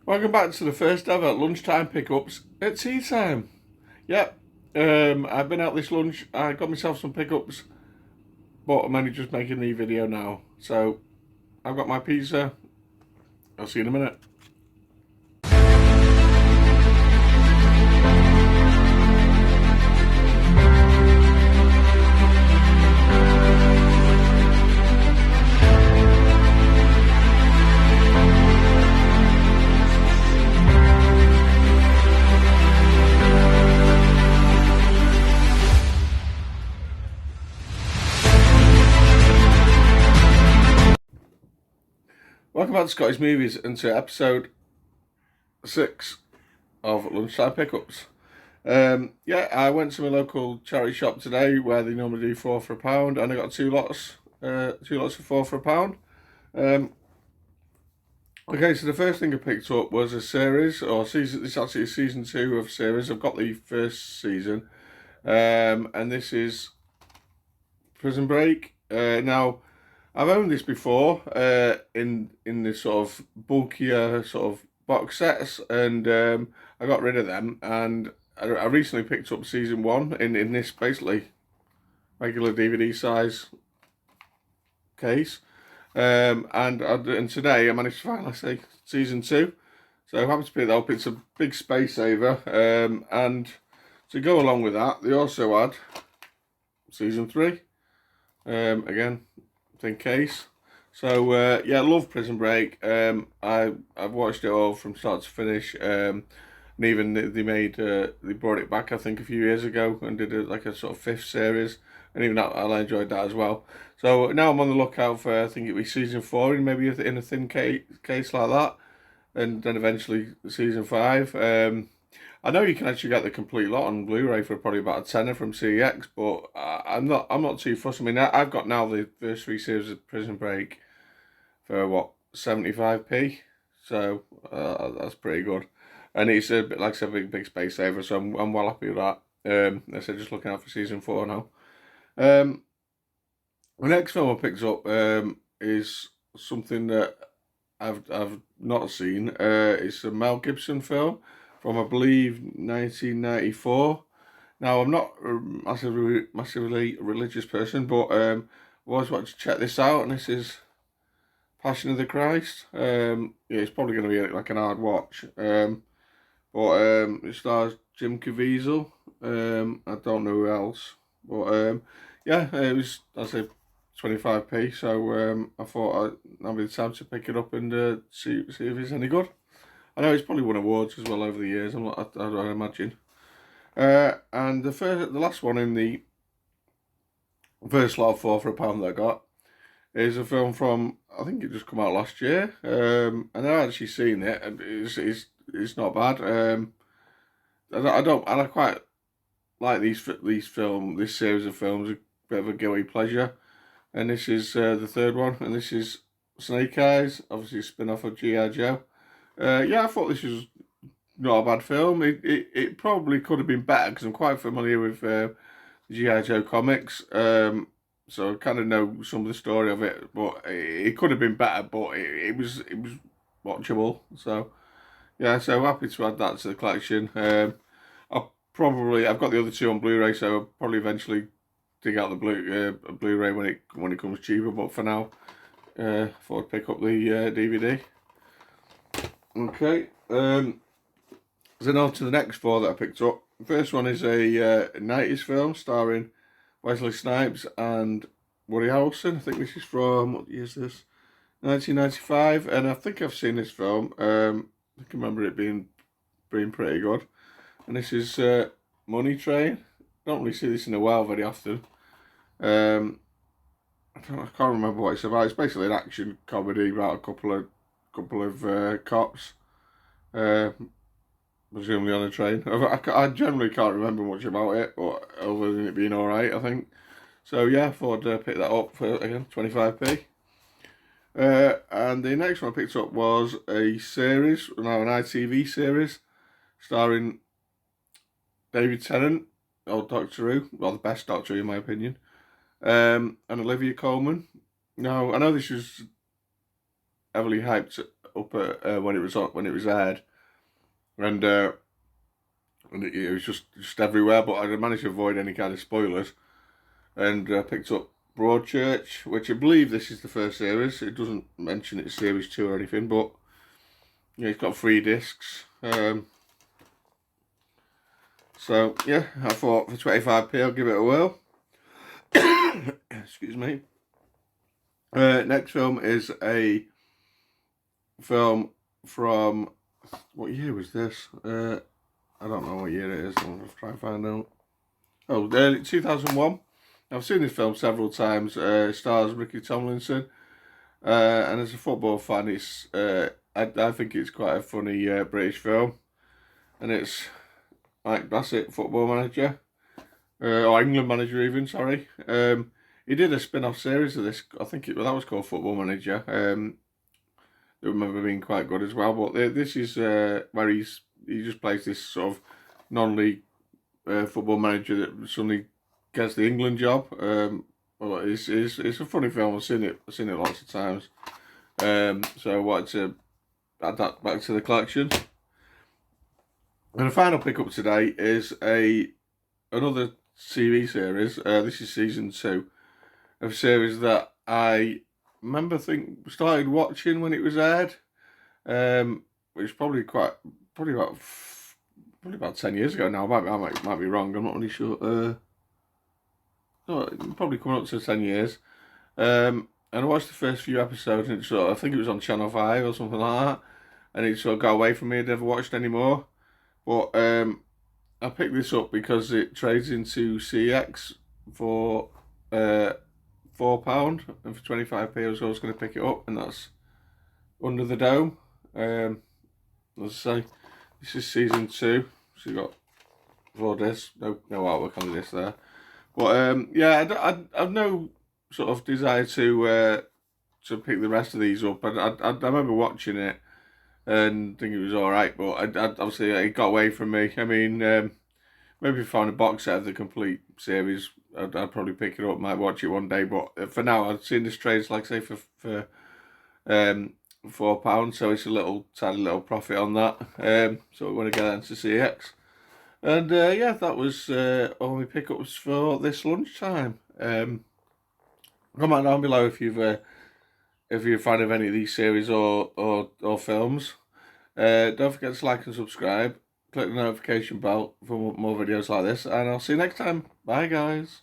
Welcome back to the first ever lunchtime pickups at tea time. Yep, I've been out this lunch. I got myself some pickups, but I'm only just making the video now. So I've got my pizza. I'll see you in a minute. Welcome back to Scottish Movies and to episode 6 of Lunchtime Pickups. I went to my local charity shop today where they normally do 4 for £1, and I got two lots of 4 for £1. Okay, so the first thing I picked up was a series, or season. This actually is season 2 of a series. I've got the first season, and this is Prison Break. Now, I've owned this before in this sort of bulkier sort of box sets, and I got rid of them, and I recently picked up season 1 in this basically regular DVD size case, and today I managed to finally see season 2. So I'm happy to pick that up. It's a big space saver, and to go along with that, they also had season 3. Again, thin case. So I love Prison Break. I've watched it all from start to finish. And even they brought it back, I think, a few years ago and did like a sort of 5th series, and even that I enjoyed that as well. So now I'm on the lookout for, I think it'll be season 4 in maybe in a thin case like that, and then eventually season 5. I know you can actually get the complete lot on Blu-ray for probably about a tenner from CEX, but I'm not too fussed. I mean, I've got now the first 3 series of Prison Break for what, 75p, so that's pretty good, and it's a bit like I said, big space saver, so I'm well happy with that. I said, just looking out for season 4 now. The next film I picked up is something that I've not seen. It's a Mel Gibson film from, I believe, 1994. Now, I'm not a massively religious person, but I always wanted to check this out, and this is Passion of the Christ. It's probably going to be like an hard watch, but it stars Jim Caviezel. I don't know who else, but it was, I said, 25p, so I thought I'd be the time to pick it up and see if it's any good. I know it's probably won awards as well over the years, I imagine. And the last one in the first lot of 4 for £1 that I got is a film from, I think it just come out last year, and I've actually seen it, and it's not bad. I quite like this series of films, a bit of a guilty pleasure, and this is the third one, and this is Snake Eyes, obviously a spin-off of G.I. Joe. I thought this was not a bad film. It probably could have been better because I'm quite familiar with the G.I. Joe comics, so I kind of know some of the story of it. But it could have been better, but it was watchable. So so happy to add that to the collection. I've got the other 2 on Blu-ray, so I'll probably eventually dig out the Blu-ray when it comes cheaper. But for now, I thought I'd pick up the DVD. Okay, so now to the next 4 that I picked up. The first one is a 90s film starring Wesley Snipes and Woody Harrelson. I think this is from, what year is this? 1995, and I think I've seen this film. I can remember it being pretty good. And this is Money Train. Don't really see this in a while very often. I can't remember what it's about. It's basically an action comedy about a couple of cops, presumably on a train. I generally can't remember much about it, but other than it being alright, I think. So I thought I'd pick that up for, again, 25p. And the next one I picked up was a series, now an ITV series, starring David Tennant, or Doctor Who, well, the best Doctor Who in my opinion, and Olivia Colman. Now, I know this was heavily hyped up up when it was aired, and it was just everywhere. But I managed to avoid any kind of spoilers, and picked up Broadchurch, which I believe this is the first series. It doesn't mention it's series 2 or anything, but yeah, it's got 3 discs. So yeah, I thought for 25p I'll give it a whirl. Excuse me. Next film is a film from, what year was this? I don't know what year it is. I'm going to try and find out. Oh, 2001. I've seen this film several times. It stars Ricky Tomlinson, and as a football fan, I think it's quite a funny British film, and it's like, that's it, Football Manager, or England Manager even. Sorry. He did a spin-off series of this. I think that was called Football Manager. I remember being quite good as well. But this is where he just plays this sort of non-league football manager that suddenly gets the England job. Well, it's a funny film. I've seen it lots of times. So I wanted to add that back to the collection. And the final pickup today is another TV series. This is season 2 of a series that I remember started watching when it was aired. Which is probably about 10 years ago now. I might be wrong. I'm not really sure. No, probably coming up to 10 years. And I watched the first few episodes, and I think it was on Channel 5 or something like that. And it sort of got away from me. I never watched anymore. But I picked this up because it trades into CX for £4, and for 25p I was always going to pick it up, and that's Under the Dome. As I say, this is season 2, so you got 4 discs, no artwork on the disc there. But yeah, I've no sort of desire to pick the rest of these up. I remember watching it and thinking it was alright, but obviously it got away from me. I mean, maybe if I found a box set of the complete series, I'd probably pick it up, might watch it one day. But for now, I've seen this trades, like I say, for £4, so it's a tiny little profit on that. So we're going to get into CX. And yeah, that was all my pickups for this lunchtime. Comment down below if you're a fan of any of these series or films. Don't forget to like and subscribe. Click the notification bell for more videos like this, and I'll see you next time. Bye, guys.